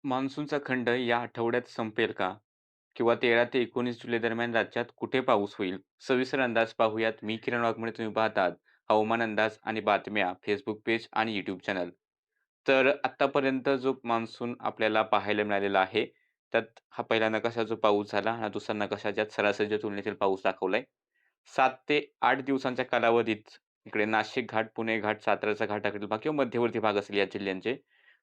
मान्सूनचा खंड या आठवड्यात संपेल का? किंवा 13 ते 19 जुलै दरम्यान राज्यात कुठे पाऊस होईल? सविस्तर अंदाज पाहूयात. मी किरण वाघमोडे, तुम्ही पाहतात हवामान अंदाज आणि बातम्या, फेसबुक पेज आणि यूट्यूब चॅनल. तर आत्तापर्यंत जो मान्सून आपल्याला पाहायला मिळालेला आहे, त्यात हा पहिला नकाशा जो पाऊस झाला, हा दुसरा नकाशा ज्यात सरासरीच्या तुलनेतील पाऊस दाखवलाय. 7 ते 8 दिवसांच्या कालावधीत इकडे नाशिक घाट, पुणे घाट, साताऱ्याचा घाटाकडील भाग किंवा मध्यवर्ती भाग असेल या जिल्ह्यांचे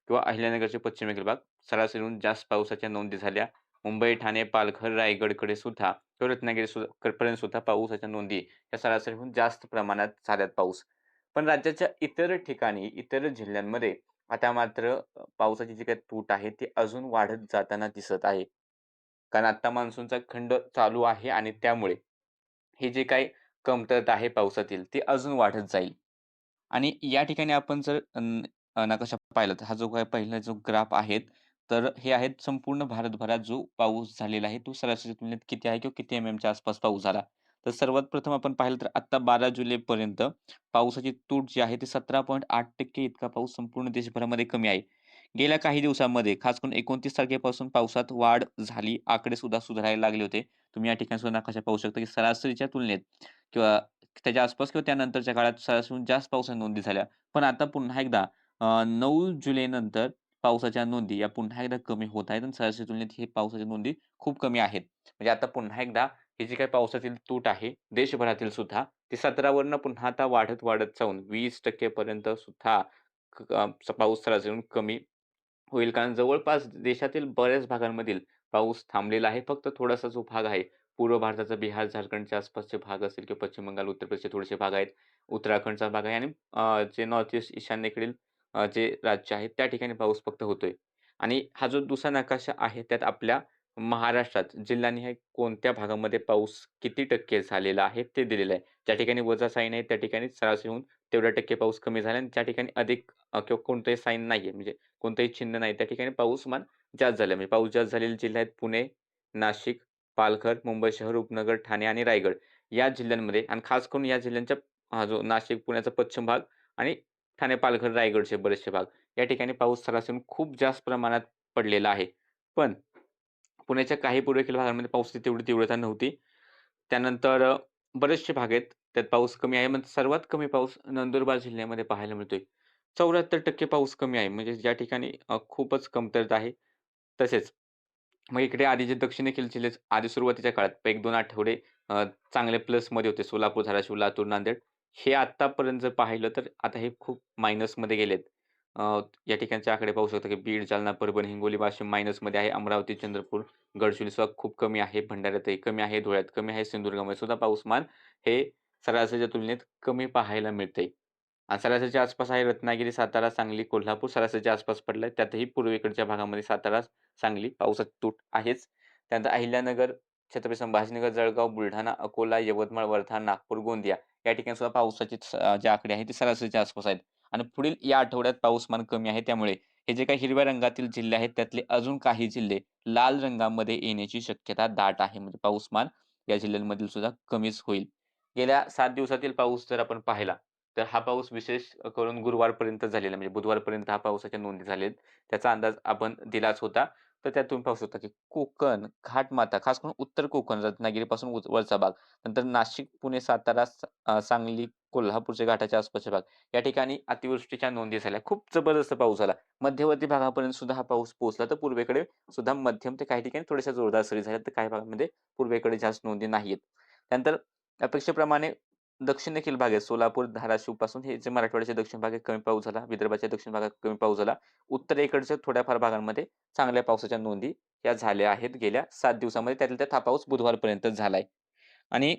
किंवा अहिल्यानगरचे पश्चिमेकडील भाग सरासरीहून जास्त पावसाच्या नोंदी झाल्या. मुंबई, ठाणे, पालघर, रायगडकडे सुद्धा किंवा रत्नागिरी पर्यंत सुद्धा पावसाच्या नोंदी या सरासरीहून जास्त प्रमाणात झाल्यात पाऊस. पण राज्याच्या इतर ठिकाणी, इतर जिल्ह्यांमध्ये आता मात्र पावसाची जी काही तूट आहे ती अजून वाढत जाताना दिसत आहे. कारण आता मान्सूनचा खंड चालू आहे आणि त्यामुळे हे जे काही कमतरता आहे पावसातील ती अजून वाढत जाईल. आणि या ठिकाणी आपण जर नकाशा पाहिला तर हा जो काही पहिला जो ग्राफ आहे, तर हे आहेत संपूर्ण भारतभरात जो पाऊस झालेला आहे, तो सरासरी तुलनेत किती आहे किंवा किती एमएमच्या आसपास पाऊस झाला. तर सर्वात प्रथम आपण पाहिलं तर आत्ता 12 जुलैपर्यंत पावसाची तूट जी आहे ती 17.8% इतका पाऊस संपूर्ण देशभरामध्ये कमी आहे. गेल्या काही दिवसांमध्ये खास करून 29 तारखेपासून पावसात वाढ झाली. आकडे सुद्धा सुधारायला लागले होते. तुम्ही या ठिकाणी सुद्धा नकाशा पाहू शकता, की सरासरीच्या तुलनेत किंवा त्याच्या आसपास किंवा त्यानंतरच्या काळात सरासरीहून जास्त पावसाच्या नोंदी झाल्या. पण आता पुन्हा एकदा 9 जुलैनंतर पावसाच्या नोंदी या पुन्हा एकदा कमी होत आहेत आणि सरासरी तुलनेत हे पावसाच्या नोंदी खूप कमी आहेत. म्हणजे आता पुन्हा एकदा ही जी काही पावसातील तूट आहे देशभरातील सुद्धा, ती 17 वरनं पुन्हा आता वाढत जाऊन 20% पर्यंत सुद्धा पाऊस सरासरीहून कमी होईल. कारण जवळपास देशातील बऱ्याच भागांमधील पाऊस थांबलेला आहे. फक्त थोडासा जो भाग आहे, पूर्व भारताचा बिहार, झारखंडच्या आसपासचे भाग असतील किंवा पश्चिम बंगाल, उत्तर प्रदेशचे थोडेसे भाग आहेत. उत्तराखंडचा भाग आहे आणि जे नॉर्थ ईस्ट ईशान्येकडील जे राज्य आहेत, त्या ठिकाणी पाऊस फक्त होतोय. आणि हा जो दुसरा नकाशा आहे, त्यात आपल्या महाराष्ट्रात जिल्ह्यानिहाय कोणत्या भागामध्ये पाऊस किती टक्के झालेला आहे, ते दिलेलं आहे. ज्या ठिकाणी वजा साईन आहे, त्या ठिकाणी सरासरीहून तेवढ्या टक्के पाऊस कमी झाला आणि ज्या ठिकाणी अधिक किंवा कोणतंही साईन नाहीये, म्हणजे कोणतंही चिन्ह नाही, त्या ठिकाणी पाऊसमान जास्त झालं. म्हणजे पाऊस जास्त झालेले जिल्हे आहेत पुणे, नाशिक, पालघर, मुंबई शहर, उपनगर, ठाणे आणि रायगड या जिल्ह्यांमध्ये आणि खास करून या जिल्ह्यांच्या हा जो नाशिक, पुण्याचा पश्चिम भाग आणि ठाणे, पालघर, रायगडचे बरेचसे भाग या ठिकाणी पाऊस सरासरीहून खूप जास्त प्रमाणात पडलेला आहे. पण पुण्याच्या काही पूर्वेकडील भागांमध्ये पावसाची तेवढी तीव्रता नव्हती. त्यानंतर बरेचसे भाग आहेत, त्यात पाऊस कमी आहे. मग सर्वात कमी पाऊस नंदुरबार जिल्ह्यामध्ये पाहायला मिळतोय. 74% पाऊस कमी आहे. म्हणजे ज्या ठिकाणी खूपच कमतरता आहे. तसेच मग इकडे आधी जे दक्षिणेकडील जिल्हे आधी सुरुवातीच्या काळात 1-2 आठवडे चांगले प्लसमध्ये होते. सोलापूर, धाराशिव, लातूर, नांदेड. हे आत्तापर्यंत जर पाहिलं तर आता हे खूप मायनसमध्ये गेलेत. या ठिकाणचे आकडे पाहू शकता, की बीड, जालना, परभणी, हिंगोली, वाशिम मायनसमध्ये आहे. अमरावती, चंद्रपूर, गडचिरोली सुद्धा खूप कमी आहे. भंडाऱ्यातही कमी आहे. धुळ्यात कमी आहे. सिंधुदुर्गामध्ये सुद्धा पाऊसमान हे सरासरीच्या तुलनेत कमी पाहायला मिळते. आणि सरासरीच्या आसपास आहे रत्नागिरी, सातारा, सांगली, कोल्हापूर सरासरीच्या आसपास पडलाय. त्यातही पूर्वेकडच्या भागामध्ये सातारा, सांगली पावसाची तूट आहेच. त्यानंतर अहिल्यानगर, छत्रपती संभाजीनगर, जळगाव, बुलढाणा, अकोला, यवतमाळ, वर्धा, नागपूर, गोंदिया या ठिकाणी सुद्धा पावसाचे जे आकडे आहेत ते सरासरीच्या आसपास आहेत. आणि पुढील या आठवड्यात पाऊसमान कमी आहे. त्यामुळे हे जे काही हिरव्या रंगातील जिल्हे आहेत त्यातले अजून काही जिल्हे लाल रंगामध्ये येण्याची शक्यता दाट आहे. म्हणजे पाऊसमान या जिल्ह्यांमधील सुद्धा कमीच होईल. गेल्या 7 दिवसातील पाऊस जर आपण पाहिला, तर हा पाऊस विशेष करून गुरुवारपर्यंत झालेला म्हणजे बुधवारपर्यंत हा पावसाच्या नोंदी झालेत. त्याचा अंदाज आपण दिलाच होता. तर त्यात तुम्ही पाहू शकता, की कोकण, घाटमाथा, खास करून उत्तर कोकण, रत्नागिरीपासून वरचा भाग, नंतर नाशिक, पुणे, सातारा, सांगली, कोल्हापूरच्या घाटाच्या आसपासचे भाग, या ठिकाणी अतिवृष्टीच्या नोंदी झाल्या. खूप जबरदस्त पाऊस झाला. मध्यवर्ती भागापर्यंत सुद्धा हा पाऊस पोहोचला. तर पूर्वेकडे सुद्धा मध्यम ते काही ठिकाणी थोड्याशा जोरदार सरी झाल्या. तर काही भागामध्ये पूर्वेकडे जास्त नोंदी नाहीयेत. त्यानंतर अपेक्षेप्रमाणे दक्षिण देखील भाग आहे. सोलापूर, धाराशिव पासून हे जे मराठवाड्याचे दक्षिण भाग आहे कमी पाऊस झाला. विदर्भाच्या दक्षिण भागात कमी पाऊस झाला. उत्तरेकडच्या थोड्याफार भागांमध्ये चांगल्या पावसाच्या नोंदी या झाल्या आहेत गेल्या 7 दिवसामध्ये. त्यातल्या त्यात हा पाऊस बुधवारपर्यंतच झालाय. आणि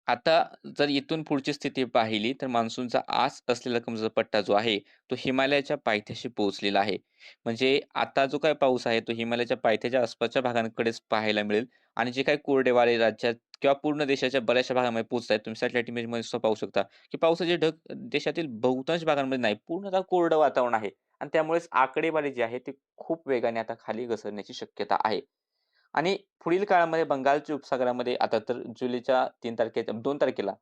आता जर इथून पुढची स्थिती पाहिली तर मान्सूनचा आस असलेला कमजोर पट्टा जो आहे, तो हिमालयाच्या पायथ्याशी पोहोचलेला आहे. म्हणजे आता जो काही पाऊस आहे, तो हिमालयाच्या पायथ्याच्या आसपासच्या भागांकडेच पाहायला मिळेल आणि जे काही कोरडे वारे राज्यात किंवा पूर्ण देशाच्या बऱ्याचशा भागामध्ये पोहोचत आहेत. तुम्ही सॅटेलाईट इमेजमध्ये सुद्धा पाहू शकता, की पावसाचे ढग देशातील बहुतांश भागांमध्ये नाही, पूर्णतः कोरडं वातावरण आहे आणि त्यामुळेच आकडेवारी जी आहे, ती खूप वेगाने आता खाली घसरण्याची शक्यता आहे. आणि पुढील काळामध्ये बंगालच्या उपसागरामध्ये आता तर जुलैच्या 2 तारखेला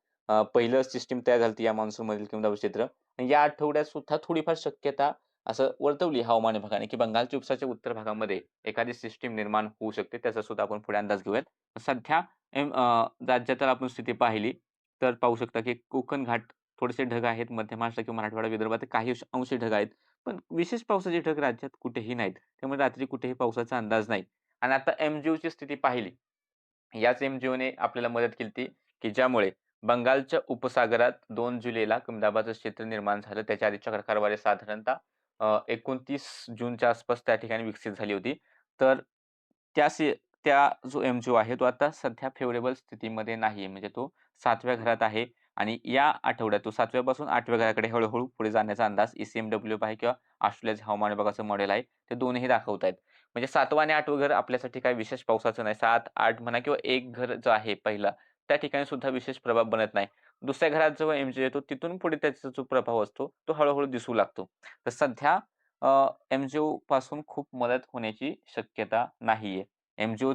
पहिलं सिस्टम तयार झाली होती या मान्सूनमधील किंवा क्षेत्र. या आठवड्यात सुद्धा थोडीफार शक्यता असं वर्तवली हवामान विभागाने, की बंगालच्या उपसागराच्या उत्तर भागामध्ये एखादी सिस्टम निर्माण होऊ शकते. त्याचा सुद्धा आपण पुढे अंदाज घेऊयात. सध्या राज्यात आपण स्थिती पाहिली, तर पाहू शकता, की कोकण घाट थोडेसे ढग आहेत. मध्य महाराष्ट्र किंवा मराठवाडा, विदर्भात काही अंशी ढग आहेत. पण विशेष पावसाचे ढग राज्यात कुठेही नाहीत. त्यामुळे रात्री कुठेही पावसाचा अंदाज नाही. आणि आता एम-जी-ओची स्थिती पाहिली. याच एम-जी-ओने आपल्याला मदत केली की ज्यामुळे बंगालच्या उपसागरात 2 जुलैला कमी दाबाचं क्षेत्र निर्माण झालं. त्याच्या आधी चक्राकार वारे साधारणतः 29 जूनच्या आसपास त्या ठिकाणी विकसित झाली होती. तर त्या सी त्या जो एम-जी-ओ आहे तो आता सध्या फेव्हरेबल स्थितीमध्ये नाहीये. म्हणजे तो 7व्या घरात आहे आणि या आठवड्यात तो 7व्या पासून 8व्या घराकडे हळू पुढे जाण्याचा अंदाज ECMWF आहे किंवा ऑस्ट्रेलियाचे हवामान विभागाचं मॉडेल आहे. ते दोन्ही दाखवतायत. म्हणजे 7वं आणि 8वं घर आपल्यासाठी काही विशेष पावसाचं नाही. 7, 8 म्हणा किंवा एक घर जो आहे पहिला, त्या ठिकाणी सुद्धा विशेष प्रभाव बनत नाही. दुसऱ्या घरात जेव्हा एम-जी येतो तिथून पुढे त्याचा जो प्रभाव असतो, तो हळू दिसू लागतो. तर सध्या एम-जी-ओ पासून खूप मदत होण्याची शक्यता नाहीये. एम-जी-ओ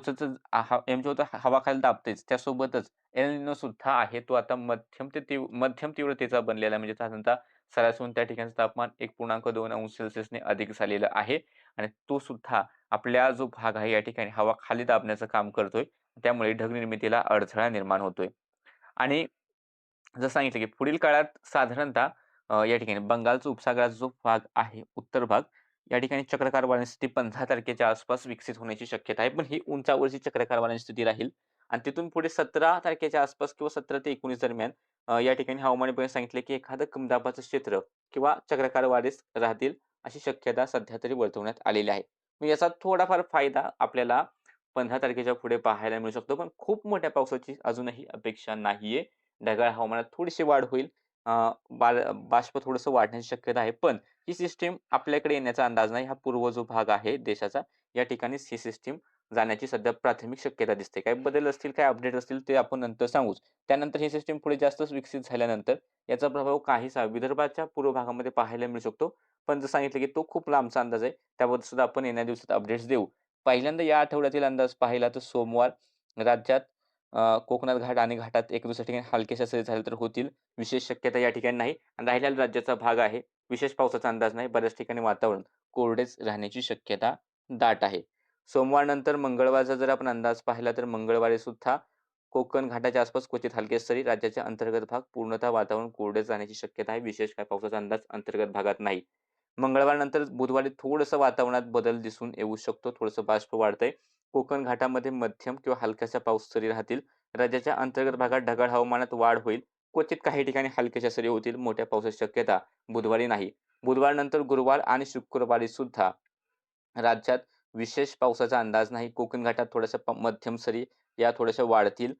तर हवा खाली दाबतेच. त्यासोबतच एल निनो सुद्धा आहे. तो आता मध्यम तीव्रतेचा बनलेला आहे. म्हणजे साधारणतः सरासरीहून त्या ठिकाणचं तापमान 1.2 अंश सेल्सिअसने अधिक झालेलं आहे आणि तो सुद्धा आपला जो भाग आहे या ठिकाणी हवा खाली दाबण्याचं काम करतोय. त्यामुळे ढग निर्मितीला अडथळा निर्माण होतोय. आणि जसं सांगितलं की पुढील काळात साधारणतः या ठिकाणी बंगालचा उपसागराचा जो भाग आहे, उत्तर भाग, या ठिकाणी चक्राकार वाऱ्यांची स्थिती 15 तारखेच्या आसपास विकसित होण्याची शक्यता आहे. पण ही उंचावरची चक्राकार वाऱ्यांची स्थिती राहील आणि तिथून पुढे 17 तारखेच्या आसपास किंवा 17 ते 19 दरम्यान या ठिकाणी हवामान विभागाने सांगितले की एखादं कमी दाबाचं क्षेत्र किंवा चक्राकार वारेच राहतील, अशी शक्यता सध्या तरी वर्तवण्यात आलेली आहे. मग याचा थोडाफार फायदा आपल्याला 15 तारखेच्या पुढे पाहायला मिळू शकतो. पण खूप मोठ्या पावसाची अजूनही अपेक्षा नाहीये. ढगाळ हवामानात थोडीशी वाढ होईल. अ, बाष्प थोडंसं वाढण्याची शक्यता आहे. पण ही सिस्टम आपल्याकडे येण्याचा अंदाज नाही. हा पूर्व जो भाग आहे देशाचा, या ठिकाणीच ही सिस्टम जाण्याची सध्या प्राथमिक शक्यता दिसते. काही बदल असतील, काही अपडेट असतील ते आपण नंतर सांगूच. त्यानंतर ही सिस्टम पुढे जास्तच विकसित झाल्यानंतर याचा प्रभाव काहीसा विदर्भाच्या पूर्व भागामध्ये पाहायला मिळू शकतो. पण जसं सांगितलं की तो खूप लांबचा अंदाज आहे. त्याबद्दल सुद्धा आपण येणाऱ्या दिवसात अपडेट्स देऊ. पहिल्यांदा या आठवड्यातील अंदाज पाहिला तर सोमवार राज्यात कोकणात घाट आणि घाटात एक दुसऱ्या ठिकाणी हलक्याशा सरी झाल्या तर होतील. विशेष शक्यता या ठिकाणी नाही आणि राहिलेला राज्याचा भाग आहे. विशेष पावसाचा अंदाज नाही. बऱ्याच ठिकाणी वातावरण कोरडेच राहण्याची शक्यता दाट आहे. सोमवारनंतर मंगळवारचा जर आपण अंदाज पाहिला तर मंगळवारी सुद्धा कोकण घाटाच्या आसपास क्वचित हलक्या सरी, राज्याच्या अंतर्गत भाग पूर्णतः वातावरण कोरडेच राहण्याची शक्यता आहे. विशेष काही पावसाचा अंदाज अंतर्गत भागात नाही. मंगळवारनंतर बुधवारी थोडंसं वातावरणात बदल दिसून येऊ शकतो. थोडंसं बाष्प वाढतंय. कोकण घाटामध्ये मध्यम किंवा हलक्याशा पाऊस सरी राहतील. राज्याच्या अंतर्गत भागात ढगाळ हवामानात वाढ होईल. क्वचित काही ठिकाणी हलक्याशा सरी होतील. मोठ्या पावसाची शक्यता बुधवारी नाही. बुधवारनंतर गुरुवार आणि शुक्रवारी सुद्धा राज्यात विशेष पावसाचा अंदाज नाही. कोकण घाटात थोड्याशा मध्यम सरी या थोड्याशा वाढतील.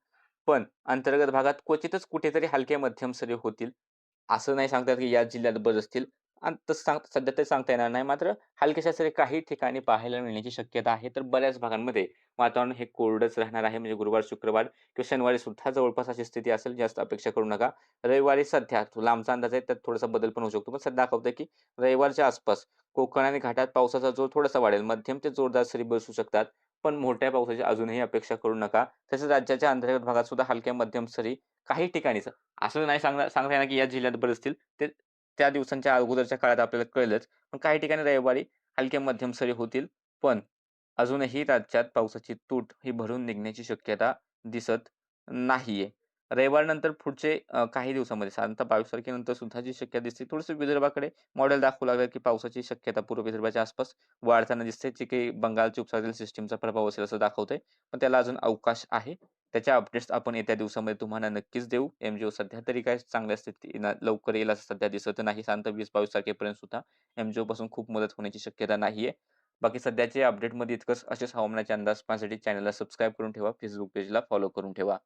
पण अंतर्गत भागात क्वचितच कुठेतरी हलक्या मध्यम सरी होतील. असं नाही सांगता की याच जिल्ह्यात बरसतील आणि तसं सध्या तरी सांगता येणार नाही. मात्र हलक्याशा सरी काही ठिकाणी पाहायला मिळण्याची शक्यता आहे. तर बऱ्याच भागांमध्ये वातावरण हे कोरडंच राहणार आहे. म्हणजे गुरुवार, शुक्रवार किंवा शनिवारी सुद्धा जवळपास अशी स्थिती असेल. जास्त अपेक्षा करू नका. रविवारी सध्या तो लांबचा अंदाज आहे, त्यात थोडासा बदल पण होऊ शकतो. पण सध्या दाखवतंय की रविवारच्या आसपास कोकण आणि घाटात पावसाचा जोर थोडासा वाढेल. मध्यम ते जोरदार सरी बरसू शकतात. पण मोठ्या पावसाची अजूनही अपेक्षा करू नका. तसेच राज्याच्या अंतर्गत भागात सुद्धा हलक्या मध्यम सरी काही ठिकाणीच असं नाही सांगता येणार की या जिल्ह्यात बरसतील. ते त्या दिवसांच्या अगोदरच्या काळात आपल्याला कळलंच. पण काही ठिकाणी रविवारी हलक्या मध्यम सरी होतील. पण अजूनही राज्यात पावसाची तूट ही भरून निघण्याची शक्यता दिसत नाहीये. रविवारनंतर पुढचे काही दिवसामध्ये साधारणतः 22 तारखेनंतर सुद्धा जी शक्यता दिसते, थोडंसं विदर्भाकडे मॉडेल दाखवू लागलं, की पावसाची शक्यता पूर्व विदर्भाच्या आसपास वाढताना दिसते, जी काही बंगालच्या उपसागरील सिस्टमचा प्रभाव असेल असं दाखवतंय. पण त्याला अजून अवकाश आहे. त्याच्या अपडेट्स आपण येत्या दिवसामध्ये तुम्हाला नक्कीच देऊ. एम-जी-ओ सध्या तरी काय चांगल्या स्थितीनं लवकर येईल असं सध्या दिसत नाही. साधारणतः 20-22 तारखेपर्यंत सुद्धा एम-जी-ओ पासून खूप मदत होण्याची शक्यता नाहीये. बाकी सध्याच्या अपडेटमध्ये इतकंच. असेच हवामानाचे अंदाज पाहण्यासाठी चॅनलला सबस्क्राईब करून ठेवा. Facebook पेजला फॉलो करून ठेवा.